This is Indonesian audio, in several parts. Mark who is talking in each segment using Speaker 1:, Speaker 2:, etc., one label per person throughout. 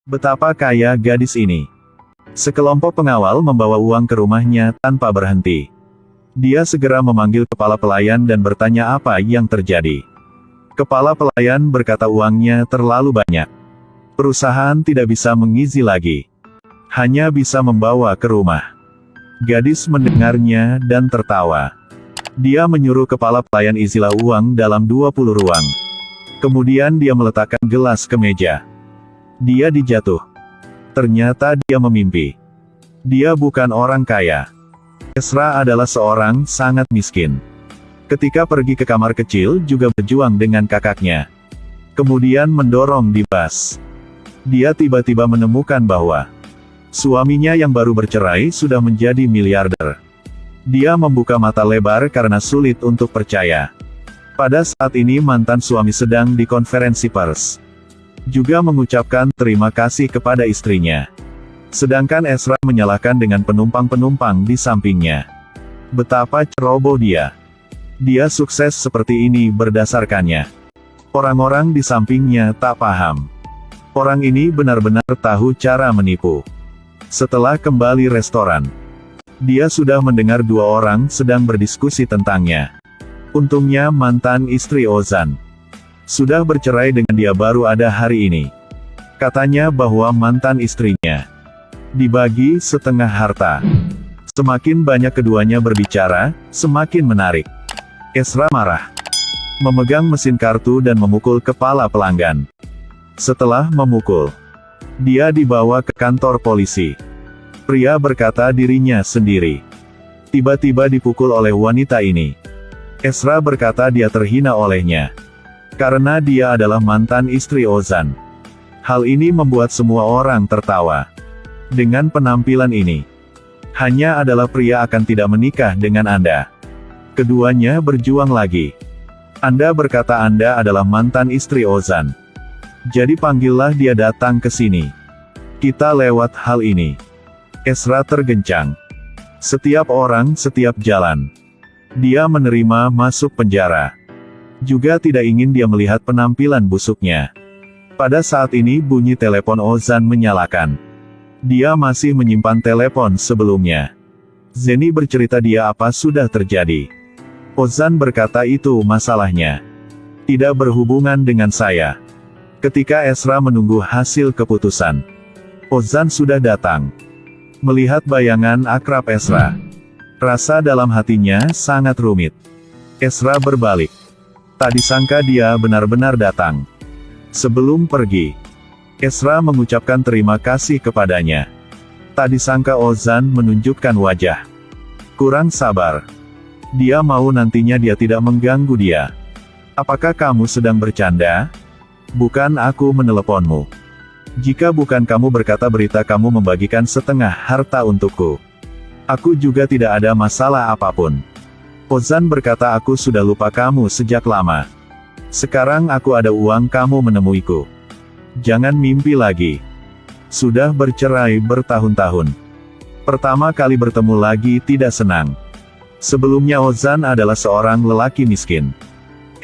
Speaker 1: Betapa kaya gadis ini. Sekelompok pengawal membawa uang ke rumahnya tanpa berhenti. Dia segera memanggil kepala pelayan dan bertanya apa yang terjadi. Kepala pelayan berkata uangnya terlalu banyak. Perusahaan tidak bisa mengizi lagi. Hanya bisa membawa ke rumah. Gadis mendengarnya dan tertawa. Dia menyuruh kepala pelayan isilah uang dalam 20 ruang. Kemudian dia meletakkan gelas ke meja. Dia dijatuh. Ternyata dia memimpi. Dia bukan orang kaya. Ezra adalah seorang sangat miskin. Ketika pergi ke kamar kecil juga berjuang dengan kakaknya. Kemudian mendorong di bas. Dia tiba-tiba menemukan bahwa suaminya yang baru bercerai sudah menjadi miliarder. Dia membuka mata lebar karena sulit untuk percaya. Pada saat ini mantan suami sedang di konferensi pers. Juga mengucapkan terima kasih kepada istrinya. Sedangkan Ezra menyalahkan dengan penumpang-penumpang di sampingnya. Betapa ceroboh dia. Dia sukses seperti ini berdasarkannya. Orang-orang di sampingnya tak paham. Orang ini benar-benar tahu cara menipu. Setelah kembali restoran, dia sudah mendengar dua orang sedang berdiskusi tentangnya. Untungnya mantan istri Ozan sudah bercerai dengan dia baru ada hari ini. Katanya bahwa mantan istrinya dibagi setengah harta. Semakin banyak keduanya berbicara, semakin menarik. Ezra marah. Memegang mesin kartu dan memukul kepala pelanggan. Setelah memukul, dia dibawa ke kantor polisi. Pria berkata dirinya sendiri tiba-tiba dipukul oleh wanita ini. Ezra berkata dia terhina olehnya. Karena dia adalah mantan istri Ozan. Hal ini membuat semua orang tertawa. Dengan penampilan ini, hanya adalah pria akan tidak menikah dengan Anda. Keduanya berjuang lagi. Anda berkata Anda adalah mantan istri Ozan. Jadi panggillah dia datang ke sini. Kita lewat hal ini. Ezra tergencang. Setiap orang, setiap jalan. Dia menerima masuk penjara. Juga tidak ingin dia melihat penampilan busuknya. Pada saat ini bunyi telepon Ozan menyalakan. Dia masih menyimpan telepon sebelumnya. Zeni bercerita dia apa sudah terjadi. Ozan berkata itu masalahnya. Tidak berhubungan dengan saya. Ketika Ezra menunggu hasil keputusan, Ozan sudah datang. Melihat bayangan akrab Ezra, rasa dalam hatinya sangat rumit. Ezra berbalik. Tak disangka dia benar-benar datang. Sebelum pergi, Ezra mengucapkan terima kasih kepadanya. Tak disangka Ozan menunjukkan wajah kurang sabar. Dia mau nantinya dia tidak mengganggu dia. Apakah kamu sedang bercanda? Bukan aku meneleponmu. Jika bukan kamu berkata berita kamu membagikan setengah harta untukku. Aku juga tidak ada masalah apapun. Ozan berkata aku sudah lupa kamu sejak lama. Sekarang aku ada uang kamu menemuiku. Jangan mimpi lagi. Sudah bercerai bertahun-tahun. Pertama kali bertemu lagi tidak senang. Sebelumnya Ozan adalah seorang lelaki miskin.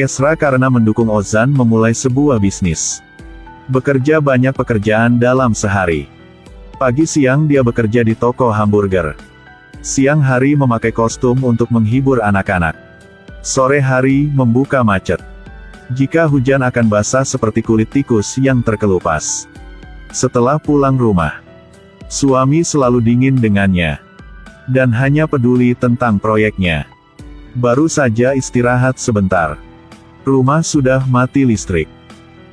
Speaker 1: Ezra karena mendukung Ozan memulai sebuah bisnis. Bekerja banyak pekerjaan dalam sehari. Pagi siang dia bekerja di toko hamburger. Siang hari memakai kostum untuk menghibur anak-anak. Sore hari membuka macet. Jika hujan akan basah seperti kulit tikus yang terkelupas. Setelah pulang rumah, suami selalu dingin dengannya. Dan hanya peduli tentang proyeknya. Baru saja istirahat sebentar. Rumah sudah mati listrik.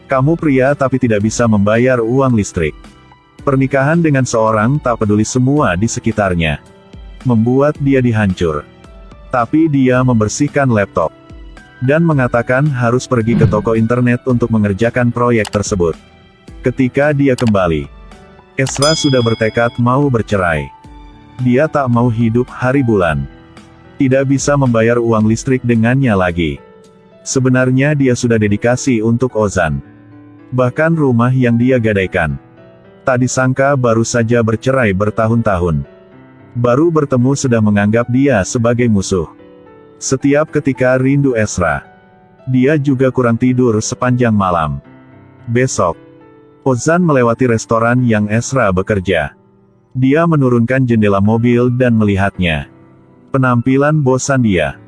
Speaker 1: Kamu pria tapi tidak bisa membayar uang listrik. Pernikahan dengan seorang tak peduli semua di sekitarnya. Membuat dia dihancur. Tapi dia membersihkan laptop. Dan mengatakan harus pergi ke toko internet untuk mengerjakan proyek tersebut. Ketika dia kembali, Ezra sudah bertekad mau bercerai. Dia tak mau hidup hari bulan. Tidak bisa membayar uang listrik dengannya lagi. Sebenarnya dia sudah dedikasi untuk Ozan. Bahkan rumah yang dia gadaikan. Tak disangka baru saja bercerai bertahun-tahun. Baru bertemu sudah menganggap dia sebagai musuh. Setiap ketika rindu Ezra. Dia juga kurang tidur sepanjang malam. Besok, Ozan melewati restoran yang Ezra bekerja. Dia menurunkan jendela mobil dan melihatnya. Penampilan bosan dia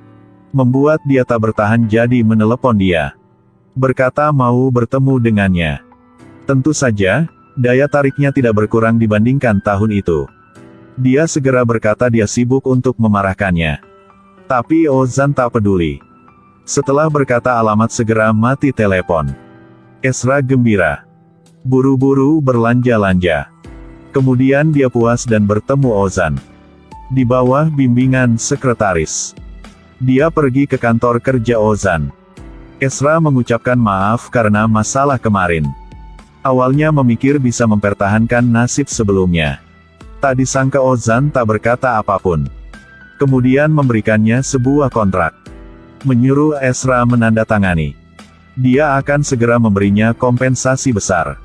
Speaker 1: membuat dia tak bertahan, jadi menelepon dia. Berkata mau bertemu dengannya. Tentu saja, daya tariknya tidak berkurang dibandingkan tahun itu. Dia segera berkata dia sibuk untuk memarahkannya. Tapi Ozan tak peduli. Setelah berkata alamat segera mati telepon. Ezra gembira. Buru-buru berlanja-lanja. Kemudian dia puas dan bertemu Ozan. Di bawah bimbingan sekretaris. Dia pergi ke kantor kerja Ozan. Ezra mengucapkan maaf karena masalah kemarin. Awalnya memikir bisa mempertahankan nasib sebelumnya. Tak disangka Ozan tak berkata apapun. Kemudian memberikannya sebuah kontrak. Menyuruh Ezra menandatangani. Dia akan segera memberinya kompensasi besar.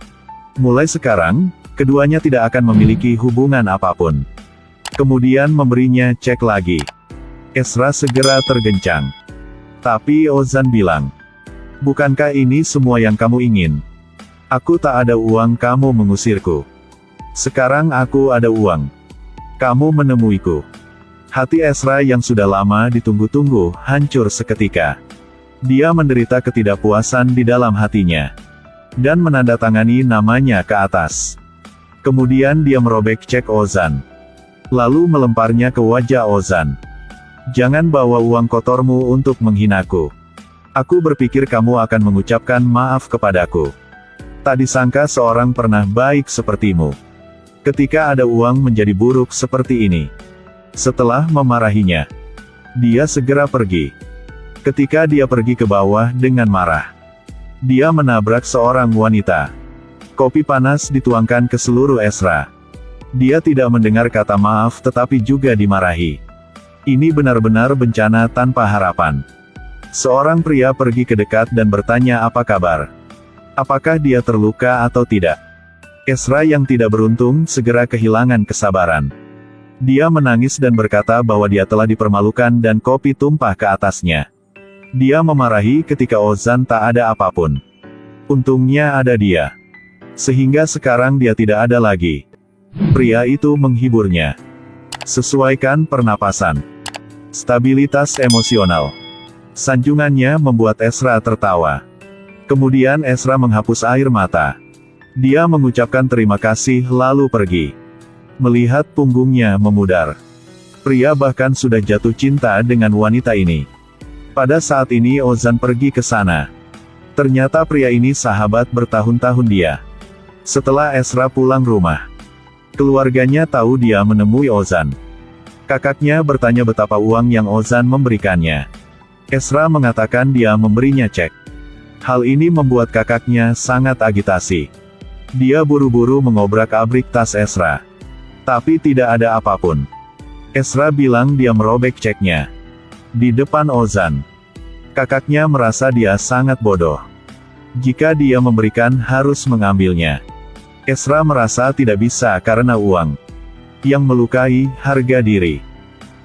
Speaker 1: Mulai sekarang, keduanya tidak akan memiliki hubungan apapun. Kemudian memberinya cek lagi. Ezra segera tergencang. Tapi Ozan bilang, "Bukankah ini semua yang kamu ingin? Aku tak ada uang, kamu mengusirku. Sekarang aku ada uang. Kamu menemuiku." Hati Ezra yang sudah lama ditunggu-tunggu, hancur seketika. Dia menderita ketidakpuasan di dalam hatinya. Dan menandatangani namanya ke atas. Kemudian dia merobek cek Ozan. Lalu melemparnya ke wajah Ozan. "Jangan bawa uang kotormu untuk menghinaku. Aku berpikir kamu akan mengucapkan maaf kepadaku. Tak disangka seorang pernah baik sepertimu. Ketika ada uang menjadi buruk seperti ini." Setelah memarahinya, dia segera pergi. Ketika dia pergi ke bawah dengan marah, dia menabrak seorang wanita. Kopi panas dituangkan ke seluruh Ezra. Dia tidak mendengar kata maaf tetapi juga dimarahi. Ini benar-benar bencana tanpa harapan. Seorang pria pergi ke dekat dan bertanya apa kabar. Apakah dia terluka atau tidak? Ezra yang tidak beruntung segera kehilangan kesabaran. Dia menangis dan berkata bahwa dia telah dipermalukan dan kopi tumpah ke atasnya. Dia memarahi ketika Ozan tak ada apapun. Untungnya ada dia. Sehingga sekarang dia tidak ada lagi. Pria itu menghiburnya. Sesuaikan pernapasan. Stabilitas emosional. Sanjungannya membuat Ezra tertawa. Kemudian Ezra menghapus air mata. Dia mengucapkan terima kasih lalu pergi. Melihat punggungnya memudar. Pria bahkan sudah jatuh cinta dengan wanita ini. Pada saat ini Ozan pergi ke sana. Ternyata pria ini sahabat bertahun-tahun dia. Setelah Ezra pulang rumah, keluarganya tahu dia menemui Ozan. Kakaknya bertanya betapa uang yang Ozan memberikannya. Ezra mengatakan dia memberinya cek. Hal ini membuat kakaknya sangat agitasi. Dia buru-buru mengobrak-abrik tas Ezra. Tapi tidak ada apapun. Ezra bilang dia merobek ceknya. Di depan Ozan. Kakaknya merasa dia sangat bodoh. Jika dia memberikan harus mengambilnya. Ezra merasa tidak bisa karena uang. Yang melukai harga diri.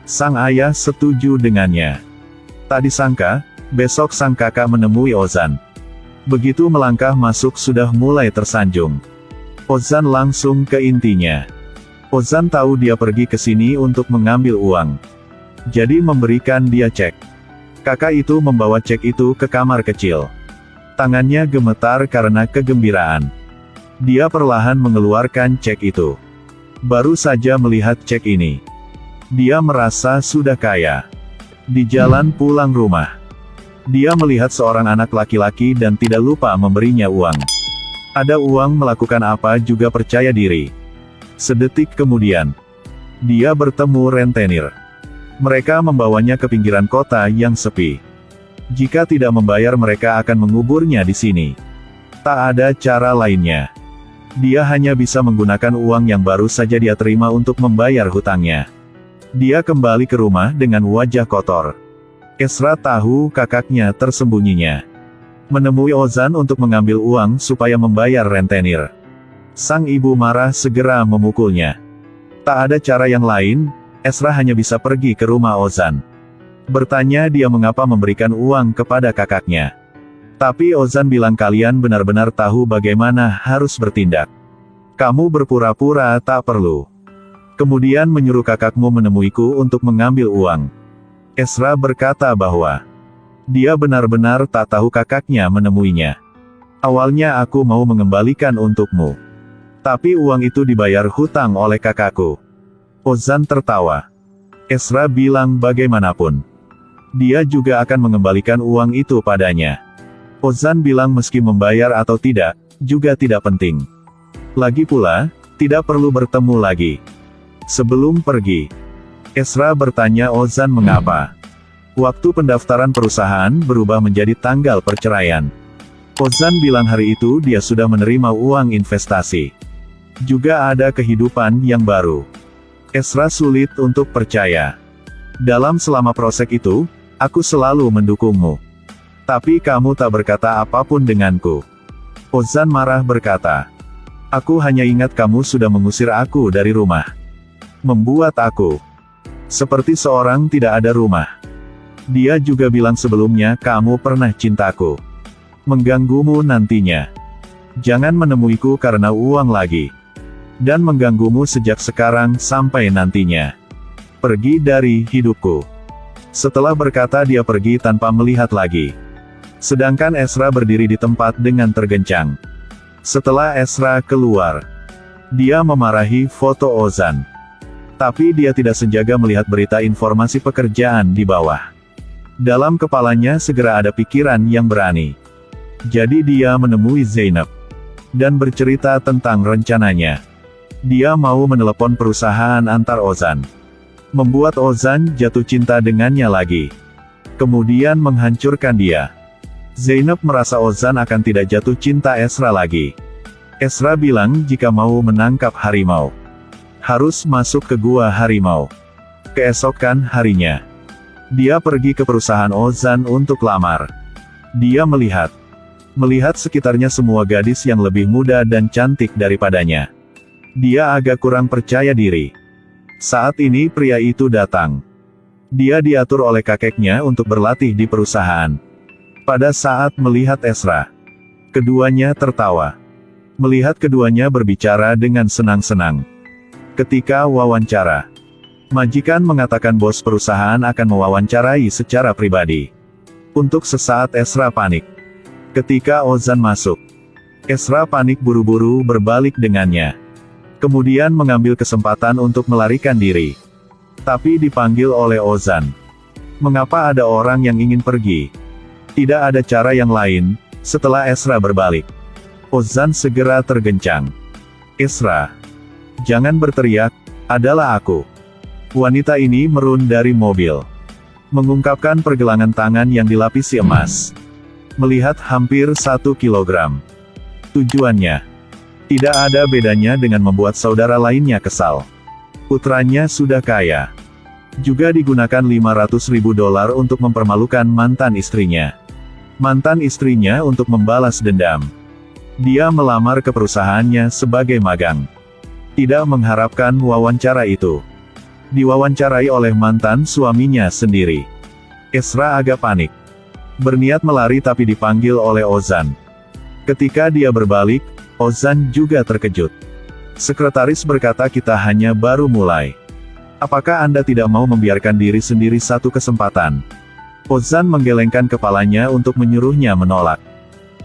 Speaker 1: Sang ayah setuju dengannya. Tak disangka, besok sang kakak menemui Ozan. Begitu melangkah masuk sudah mulai tersanjung. Ozan langsung ke intinya. Ozan tahu dia pergi ke sini untuk mengambil uang. Jadi memberikan dia cek. Kakak itu membawa cek itu ke kamar kecil. Tangannya gemetar karena kegembiraan. Dia perlahan mengeluarkan cek itu. Baru saja melihat cek ini, dia merasa sudah kaya. Di jalan pulang rumah, dia melihat seorang anak laki-laki dan tidak lupa memberinya uang. Ada uang melakukan apa juga percaya diri. Sedetik kemudian, dia bertemu rentenir. Mereka membawanya ke pinggiran kota yang sepi. Jika tidak membayar mereka akan menguburnya di sini. Tak ada cara lainnya. Dia hanya bisa menggunakan uang yang baru saja dia terima untuk membayar hutangnya. Dia kembali ke rumah dengan wajah kotor. Ezra tahu kakaknya tersembunyinya. Menemui Ozan untuk mengambil uang supaya membayar rentenir. Sang ibu marah segera memukulnya. Tak ada cara yang lain, Ezra hanya bisa pergi ke rumah Ozan. Bertanya dia mengapa memberikan uang kepada kakaknya. Tapi Ozan bilang kalian benar-benar tahu bagaimana harus bertindak. Kamu berpura-pura tak perlu. Kemudian menyuruh kakakmu menemuiku untuk mengambil uang. Ezra berkata bahwa dia benar-benar tak tahu kakaknya menemuinya. Awalnya aku mau mengembalikan untukmu. Tapi uang itu dibayar hutang oleh kakakku. Ozan tertawa. Ezra bilang bagaimanapun dia juga akan mengembalikan uang itu padanya. Ozan bilang meski membayar atau tidak, juga tidak penting. Lagi pula, tidak perlu bertemu lagi. Sebelum pergi, Ezra bertanya Ozan mengapa waktu pendaftaran perusahaan berubah menjadi tanggal perceraian. Ozan bilang hari itu dia sudah menerima uang investasi. Juga ada kehidupan yang baru. Ezra sulit untuk percaya. Selama proses itu, aku selalu mendukungmu. Tapi kamu tak berkata apapun denganku. Ozan marah berkata, aku hanya ingat kamu sudah mengusir aku dari rumah. Membuat aku seperti seorang tidak ada rumah. Dia juga bilang sebelumnya kamu pernah cintaku. Mengganggumu nantinya. Jangan menemuiku karena uang lagi. Dan mengganggumu sejak sekarang sampai nantinya. Pergi dari hidupku. Setelah berkata dia pergi tanpa melihat lagi. Sedangkan Ezra berdiri di tempat dengan tergencang. Setelah Ezra keluar, dia memarahi foto Ozan. Tapi dia tidak sengaja melihat berita informasi pekerjaan di bawah. Dalam kepalanya segera ada pikiran yang berani. Jadi dia menemui Zainab. Dan bercerita tentang rencananya. Dia mau menelepon perusahaan antar Ozan. Membuat Ozan jatuh cinta dengannya lagi. Kemudian menghancurkan dia. Zainab merasa Ozan akan tidak jatuh cinta Ezra lagi. Ezra bilang jika mau menangkap harimau, harus masuk ke gua harimau. Keesokan harinya, dia pergi ke perusahaan Ozan untuk lamar. Dia melihat sekitarnya semua gadis yang lebih muda dan cantik daripadanya. Dia agak kurang percaya diri. Saat ini pria itu datang. Dia diatur oleh kakeknya untuk berlatih di perusahaan. Pada saat melihat Ezra, keduanya tertawa. Melihat keduanya berbicara dengan senang-senang. Ketika wawancara, majikan mengatakan bos perusahaan akan mewawancarai secara pribadi. Untuk sesaat Ezra panik. Ketika Ozan masuk, Ezra panik buru-buru berbalik dengannya. Kemudian mengambil kesempatan untuk melarikan diri. Tapi dipanggil oleh Ozan. Mengapa ada orang yang ingin pergi? Tidak ada cara yang lain, setelah Ezra berbalik. Ozan segera tergencang. Ezra, jangan berteriak, adalah aku. Wanita ini merun dari mobil. Mengungkapkan pergelangan tangan yang dilapisi emas. Melihat hampir 1 kilogram. Tujuannya tidak ada bedanya dengan membuat saudara lainnya kesal. Putranya sudah kaya. Juga digunakan $500.000 untuk mempermalukan mantan istrinya. Mantan istrinya untuk membalas dendam. Dia melamar ke perusahaannya sebagai magang. Tidak mengharapkan wawancara itu. Diwawancarai oleh mantan suaminya sendiri. Ezra agak panik. Berniat melari tapi dipanggil oleh Ozan. Ketika dia berbalik, Ozan juga terkejut. Sekretaris berkata kita hanya baru mulai. Apakah Anda tidak mau membiarkan diri sendiri satu kesempatan? Ozan menggelengkan kepalanya untuk menyuruhnya menolak.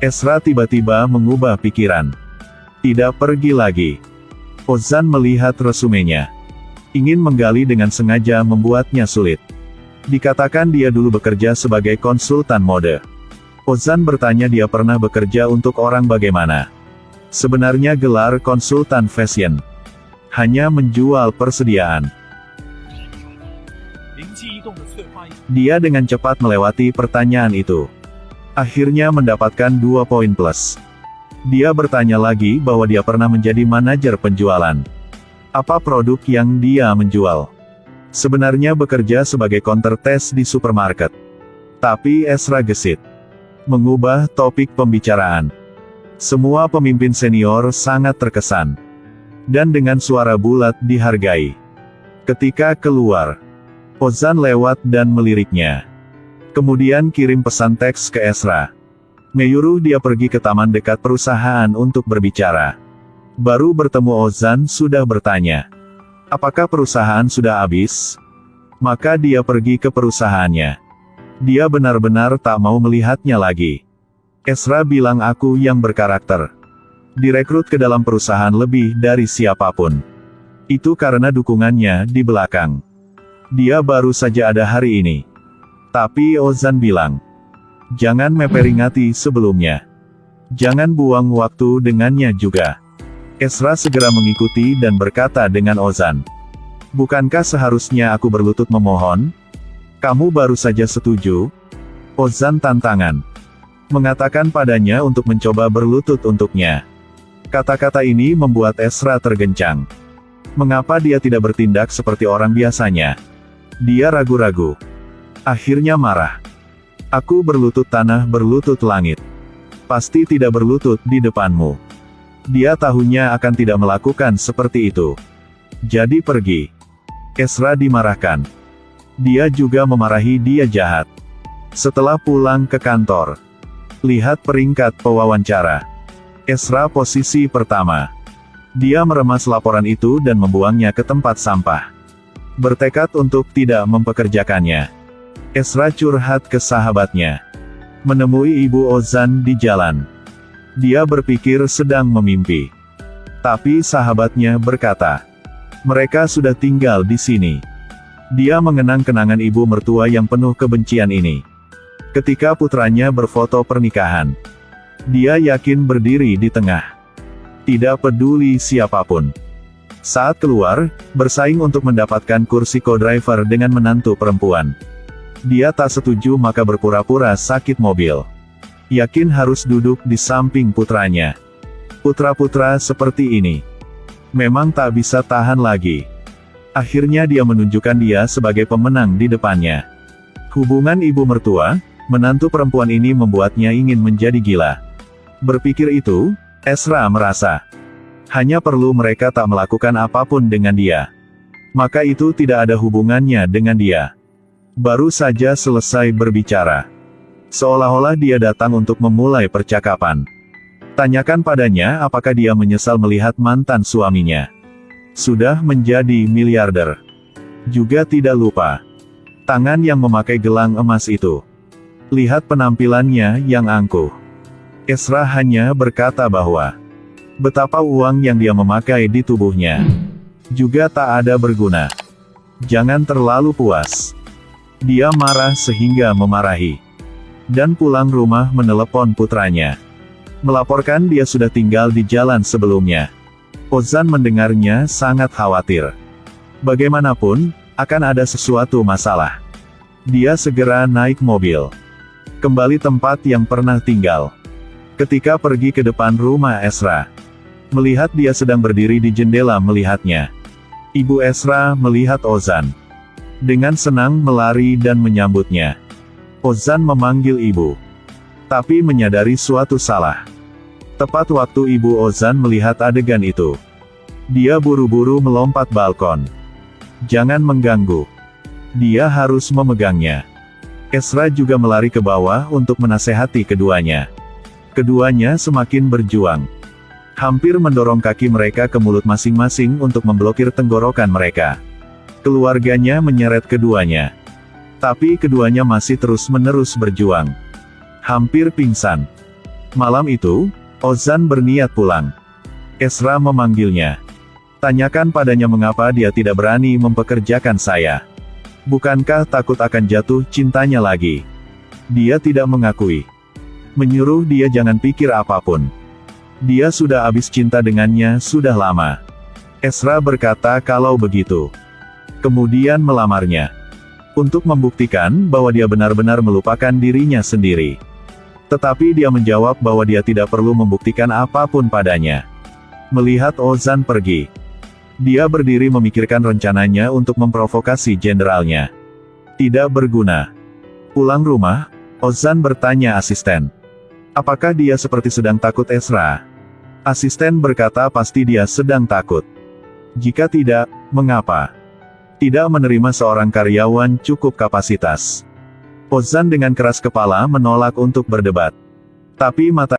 Speaker 1: Ezra tiba-tiba mengubah pikiran. Tidak pergi lagi. Ozan melihat resumenya. Ingin menggali dengan sengaja membuatnya sulit. Dikatakan dia dulu bekerja sebagai konsultan mode. Ozan bertanya dia pernah bekerja untuk orang bagaimana. Sebenarnya gelar konsultan fashion. Hanya menjual persediaan. Dia dengan cepat melewati pertanyaan itu. Akhirnya mendapatkan 2 poin plus. Dia bertanya lagi bahwa dia pernah menjadi manajer penjualan. Apa produk yang dia menjual? Sebenarnya bekerja sebagai counter test di supermarket. Tapi Ezra gesit. Mengubah topik pembicaraan. Semua pemimpin senior sangat terkesan. Dan dengan suara bulat dihargai. Ketika keluar, Ozan lewat dan meliriknya. Kemudian kirim pesan teks ke Ezra. Menyuruh dia pergi ke taman dekat perusahaan untuk berbicara. Baru bertemu Ozan sudah bertanya, apakah perusahaan sudah habis? Maka dia pergi ke perusahaannya. Dia benar-benar tak mau melihatnya lagi. Ezra bilang aku yang berkarakter. Direkrut ke dalam perusahaan lebih dari siapapun. Itu karena dukungannya di belakang. Dia baru saja ada hari ini. Tapi Ozan bilang, jangan memperingati sebelumnya. Jangan buang waktu dengannya juga. Ezra segera mengikuti dan berkata dengan Ozan, bukankah seharusnya aku berlutut memohon? Kamu baru saja setuju? Ozan tantangan. Mengatakan padanya untuk mencoba berlutut untuknya. Kata-kata ini membuat Ezra tergencang. Mengapa dia tidak bertindak seperti orang biasanya? Dia ragu-ragu. Akhirnya marah. Aku berlutut tanah berlutut langit. Pasti tidak berlutut di depanmu. Dia tahunya akan tidak melakukan seperti itu. Jadi pergi. Ezra dimarahkan. Dia juga memarahi dia jahat. Setelah pulang ke kantor. Lihat peringkat pewawancara. Ezra posisi pertama. Dia meremas laporan itu dan membuangnya ke tempat sampah. Bertekad untuk tidak mempekerjakannya. Ezra curhat ke sahabatnya. Menemui ibu Ozan di jalan. Dia berpikir sedang memimpi. Tapi sahabatnya berkata, mereka sudah tinggal di sini. Dia mengenang kenangan ibu mertua yang penuh kebencian ini. Ketika putranya berfoto pernikahan. Dia yakin berdiri di tengah. Tidak peduli siapapun. Saat keluar, bersaing untuk mendapatkan kursi co-driver dengan menantu perempuan. Dia tak setuju maka berpura-pura sakit mobil. Yakin harus duduk di samping putranya. Putra-putra seperti ini memang tak bisa tahan lagi. Akhirnya dia menunjukkan dia sebagai pemenang di depannya. Hubungan ibu mertua, menantu perempuan ini membuatnya ingin menjadi gila. Berpikir itu, Ezra merasa hanya perlu mereka tak melakukan apapun dengan dia. Maka itu tidak ada hubungannya dengan dia. Baru saja selesai berbicara. Seolah-olah dia datang untuk memulai percakapan. Tanyakan padanya apakah dia menyesal melihat mantan suaminya sudah menjadi miliarder. Juga tidak lupa tangan yang memakai gelang emas itu. Lihat penampilannya yang angkuh. Ezra hanya berkata bahwa betapa uang yang dia memakai di tubuhnya juga tak ada berguna. Jangan terlalu puas. Dia marah sehingga memarahi. Dan pulang rumah menelepon putranya. Melaporkan dia sudah tinggal di jalan sebelumnya. Ozan mendengarnya sangat khawatir. Bagaimanapun, akan ada sesuatu masalah. Dia segera naik mobil. Kembali tempat yang pernah tinggal. Ketika pergi ke depan rumah Ezra. Melihat dia sedang berdiri di jendela melihatnya. Ibu Ezra melihat Ozan. Dengan senang melari dan menyambutnya. Ozan memanggil ibu. Tapi menyadari suatu salah. Tepat waktu ibu Ozan melihat adegan itu. Dia buru-buru melompat balkon. Jangan mengganggu. Dia harus memegangnya. Ezra juga melari ke bawah untuk menasehati keduanya. Keduanya semakin berjuang. Hampir mendorong kaki mereka ke mulut masing-masing untuk memblokir tenggorokan mereka. Keluarganya menyeret keduanya. Tapi keduanya masih terus-menerus berjuang. Hampir pingsan. Malam itu, Ozan berniat pulang. Ezra memanggilnya. Tanyakan padanya mengapa dia tidak berani mempekerjakan saya. Bukankah takut akan jatuh cintanya lagi? Dia tidak mengakui. Menyuruh dia jangan pikir apapun. Dia sudah habis cinta dengannya sudah lama. Ezra berkata kalau begitu. Kemudian melamarnya. Untuk membuktikan bahwa dia benar-benar melupakan dirinya sendiri. Tetapi dia menjawab bahwa dia tidak perlu membuktikan apapun padanya. Melihat Ozan pergi. Dia berdiri memikirkan rencananya untuk memprovokasi jenderalnya. Tidak berguna. Pulang rumah, Ozan bertanya asisten. Apakah dia seperti sedang takut Ezra? Asisten berkata pasti dia sedang takut. Jika tidak, mengapa? Tidak menerima seorang karyawan cukup kapasitas. Ozan dengan keras kepala menolak untuk berdebat. Tapi mata